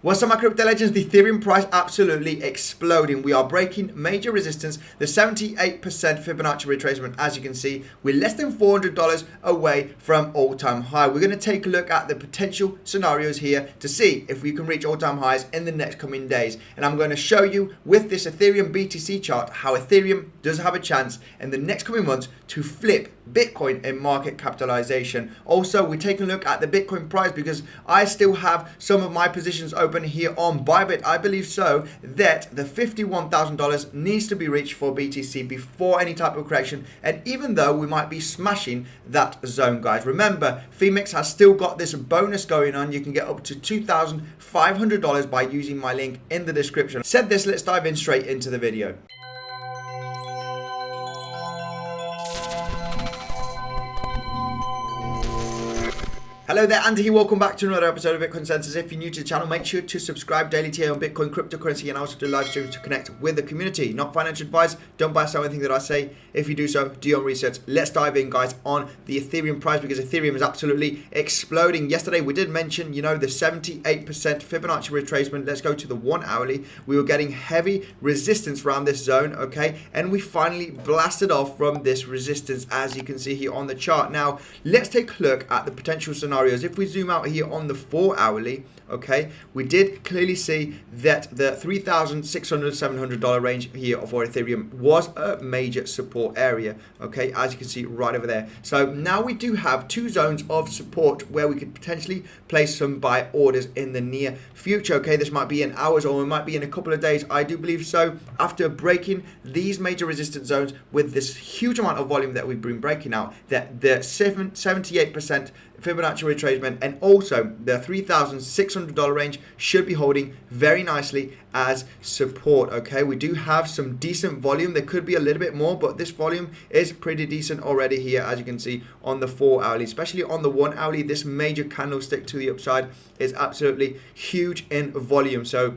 What's up, my crypto legends? The Ethereum price absolutely exploding. We are breaking major resistance. The 78% Fibonacci retracement, as you can see, we're less than $400 away from all-time high. We're going to take a look at the potential scenarios here to see if we can reach all-time highs in the next coming days. And I'm going to show you with this Ethereum BTC chart how Ethereum does have a chance in the next coming months to flip Bitcoin in market capitalization. Also, we're taking a look at the Bitcoin price because I still have some of my positions open here on Bybit. I believe so that the $51,000 needs to be reached for BTC before any type of correction, and even though we might be smashing that zone, guys. Remember, Phemex has still got this bonus going on. You can get up to $2,500 by using my link in the description. Said this, let's dive in straight into the video. Hello there, Andy here. Welcome back to another episode of Bitcoinsensus. If you're new to the channel, make sure to subscribe daily to on Bitcoin, cryptocurrency, and also do live streams to connect with the community. Not financial advice. Don't buy or sell anything that I say. If you do so, do your own research. Let's dive in, guys, on the Ethereum price because Ethereum is absolutely exploding. Yesterday, we did mention, the 78% Fibonacci retracement. Let's go to the 1 hourly. We were getting heavy resistance around this zone, okay? And we finally blasted off from this resistance, as you can see here on the chart. Now, let's take a look at the potential scenario. If we zoom out here on the 4 hourly, okay, we did clearly see that the $3,600, $700 range here for Ethereum was a major support area, okay, as you can see right over there. So now we do have two zones of support where we could potentially place some buy orders in the near future, okay. This might be in hours or it might be in a couple of days. I do believe so. After breaking these major resistance zones with this huge amount of volume that we've been breaking out, that the 78% Fibonacci retracement and also the $3,600 range should be holding very nicely as support, okay. We do have some decent volume. There could be a little bit more, but this volume is pretty decent already here, as you can see on the 4 hourly. Especially on the 1 hourly, this major candlestick to the upside is absolutely huge in volume. So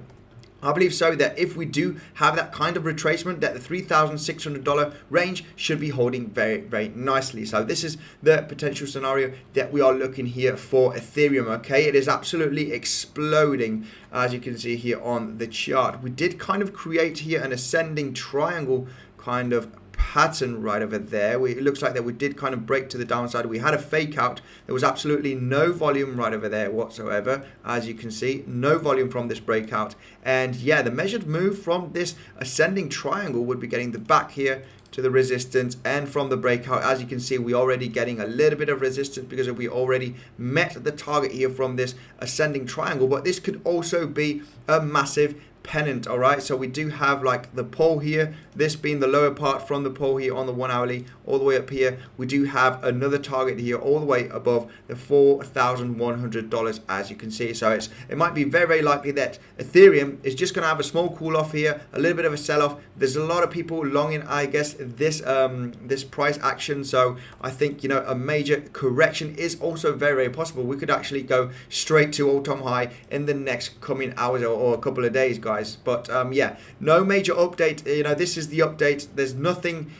I believe so that if we do have that kind of retracement, that the $3,600 range should be holding very, very nicely. So this is the potential scenario that we are looking here for Ethereum, okay. It is absolutely exploding, as you can see here on the chart. We did kind of create here an ascending triangle kind of pattern right over there. It looks like that we did kind of break to the downside. We had a fake out. There was absolutely no volume right over there whatsoever, as you can see, no volume from this breakout. And yeah, the measured move from this ascending triangle would be getting the back here to the resistance, and from the breakout, as you can see, we're already getting a little bit of resistance because we already met the target here from this ascending triangle. But this could also be a massive pennant, all right. So we do have like the pole here, this being the lower part from the pole here on the 1 hourly all the way up here. We do have another target here all the way above the $4,100, as you can see. So it might be very, very likely that Ethereum is just going to have a small cool off here, a little bit of a sell off. There's a lot of people longing, I guess, this this price action. So I think a major correction is also very, very possible. We could actually go straight to all-time high in the next coming hours or a couple of days, guys. But yeah, no major update. This is the update. There's nothing,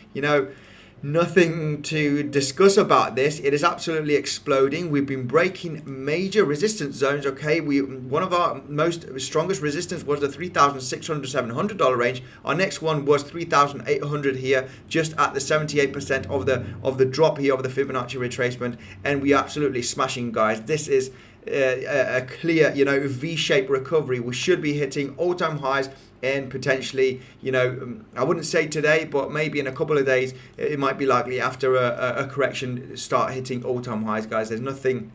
nothing to discuss about this. It is absolutely exploding. We've been breaking major resistance zones, okay. One of our strongest resistance was the $3,600, $700 range. Our next one was $3,800 here, just at the 78% of the drop here of the Fibonacci retracement, and we absolutely smashing, guys. This is a clear, V-shaped recovery. We should be hitting all-time highs and potentially, I wouldn't say today, but maybe in a couple of days, it might be likely after a correction start hitting all-time highs, guys. There's nothing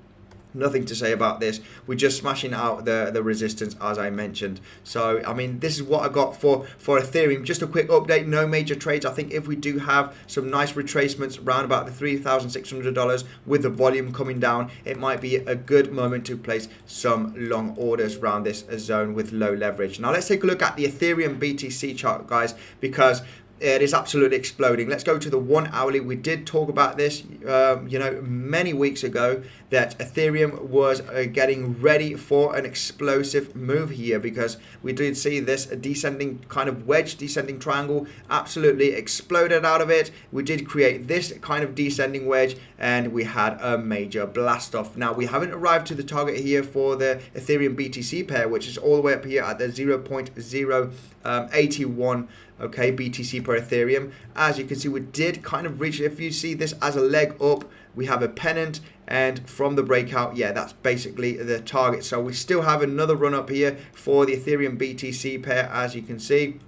to say about this. We're just smashing out the resistance, as I mentioned. So I mean, this is what I got for Ethereum. Just a quick update, no major trades. I think if we do have some nice retracements around about the $3,600 with the volume coming down, it might be a good moment to place some long orders around this zone with low leverage. Now let's take a look at the Ethereum BTC chart, guys, because it is absolutely exploding. Let's go to the 1 hourly. We did talk about this, many weeks ago, that Ethereum was getting ready for an explosive move here, because we did see this descending kind of wedge, descending triangle, absolutely exploded out of it. We did create this kind of descending wedge, and we had a major blast off. Now, we haven't arrived to the target here for the Ethereum BTC pair, which is all the way up here at the 0.081 okay, BTC per Ethereum. As you can see, we did kind of reach, if you see this as a leg up, we have a pennant, and from the breakout, yeah, that's basically the target. So we still have another run up here for the Ethereum BTC pair, as you can see,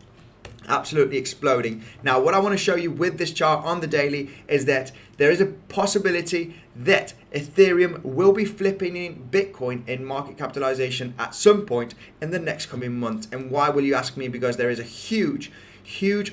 absolutely exploding. Now, what I want to show you with this chart on the daily is that there is a possibility that Ethereum will be flipping in Bitcoin in market capitalization at some point in the next coming months. And why, will you ask me? Because there is a huge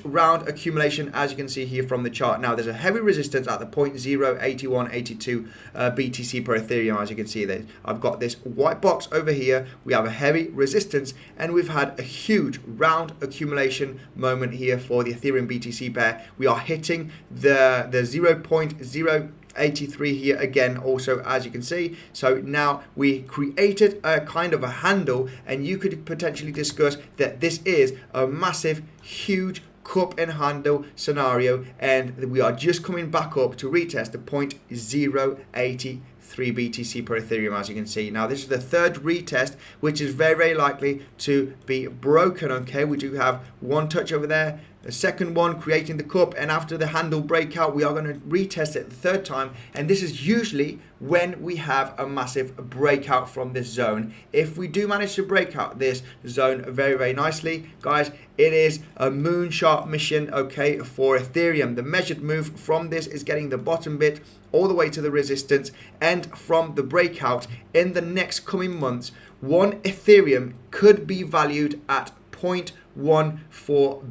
round accumulation, as you can see here from the chart. Now, there's a heavy resistance at the 0.08182 BTC per Ethereum. As you can see there, I've got this white box over here. We have a heavy resistance, and we've had a huge round accumulation moment here for the Ethereum BTC pair. We are hitting the 0.083 here again, also, as you can see. So now we created a kind of a handle, and you could potentially discuss that this is a massive, huge cup and handle scenario, and we are just coming back up to retest the 0.083 BTC per Ethereum, as you can see. Now, this is the third retest, which is very likely to be broken. Okay, we do have one touch over there, the second one creating the cup, and after the handle breakout, we are going to retest it the third time, and this is usually when we have a massive breakout from this zone. If we do manage to break out this zone very nicely, guys, it is a moonshot mission, okay, for Ethereum. The measured move from this is getting the bottom bit all the way to the resistance, and from the breakout in the next coming months, one Ethereum could be valued at 0.14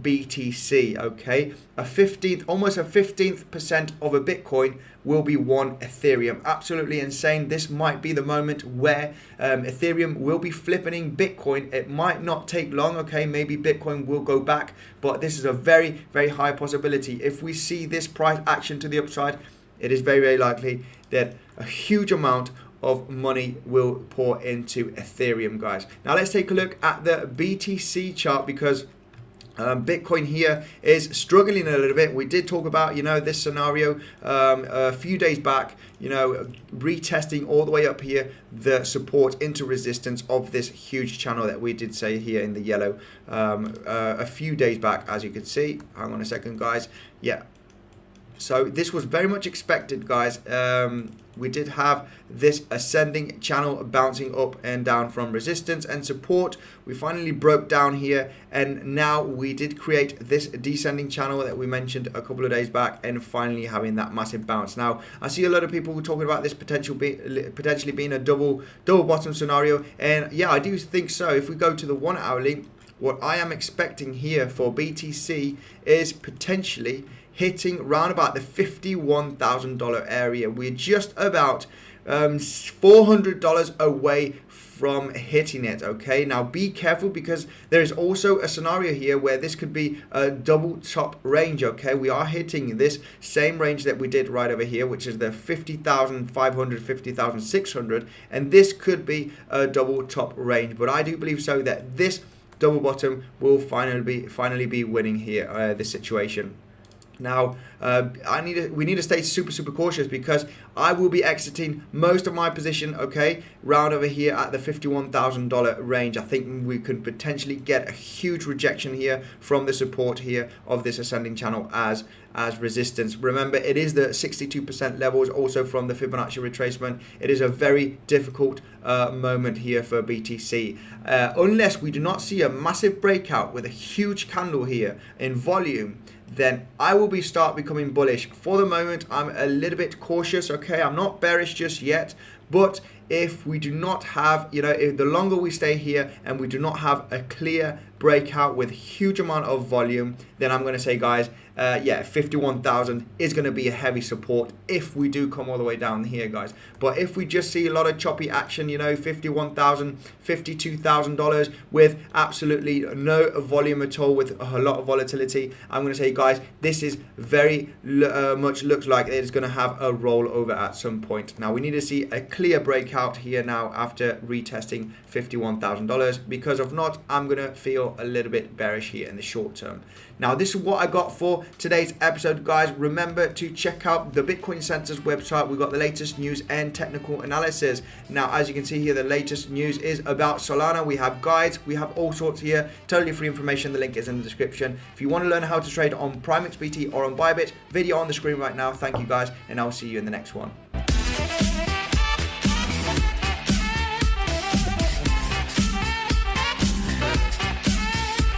BTC, okay? Almost a 15% of a Bitcoin will be one Ethereum. Absolutely insane. This might be the moment where Ethereum will be flipping Bitcoin. It might not take long, okay? Maybe Bitcoin will go back, but this is a very high possibility. If we see this price action to the upside, it is very likely that a huge amount of money will pour into Ethereum, guys. Now, let's take a look at the BTC chart, because Bitcoin here is struggling a little bit. We did talk about, this scenario a few days back, retesting all the way up here the support into resistance of this huge channel that we did say here in the yellow a few days back, as you can see. Hang on a second, guys. Yeah. So this was very much expected, guys. We did have this ascending channel bouncing up and down from resistance and support. We finally broke down here, and now we did create this descending channel that we mentioned a couple of days back, and finally having that massive bounce. Now, I see a lot of people talking about this potentially being a double bottom scenario, and yeah, I do think so. If we go to the 1 hourly, what I am expecting here for BTC is potentially hitting around about the $51,000 area. We're just about $400 away from hitting it, okay? Now, be careful, because there is also a scenario here where this could be a double top range, okay? We are hitting this same range that we did right over here, which is the 50,500, 50,600, and this could be a double top range. But I do believe so that this double bottom will finally be winning here, this situation. Now, we need to stay super cautious, because I will be exiting most of my position, okay, round over here at the $51,000 range. I think we could potentially get a huge rejection here from the support here of this ascending channel as resistance. Remember, it is the 62% levels, also from the Fibonacci retracement. It is a very difficult moment here for BTC. Unless we do not see a massive breakout with a huge candle here in volume, then I will start becoming bullish. For the moment, I'm a little bit cautious, okay? I'm not bearish just yet, but if we do not have, if the longer we stay here and we do not have a clear breakout with huge amount of volume, then I'm going to say, guys, 51,000 is going to be a heavy support if we do come all the way down here, guys. But if we just see a lot of choppy action, $51,000, $52,000 with absolutely no volume at all, with a lot of volatility, I'm going to say, guys, this is very much looks like it's going to have a rollover at some point. Now, we need to see a clear clear breakout here now after retesting $51,000, because if not, I'm going to feel a little bit bearish here in the short term. Now, this is what I got for today's episode, guys. Remember to check out the Bitcoinsensus website. We've got the latest news and technical analysis. Now, as you can see here, the latest news is about Solana. We have guides, we have all sorts here, totally free information. The link is in the description. If you want to learn how to trade on PrimeXBT or on Bybit, video on the screen right now. Thank you, guys, and I'll see you in the next one.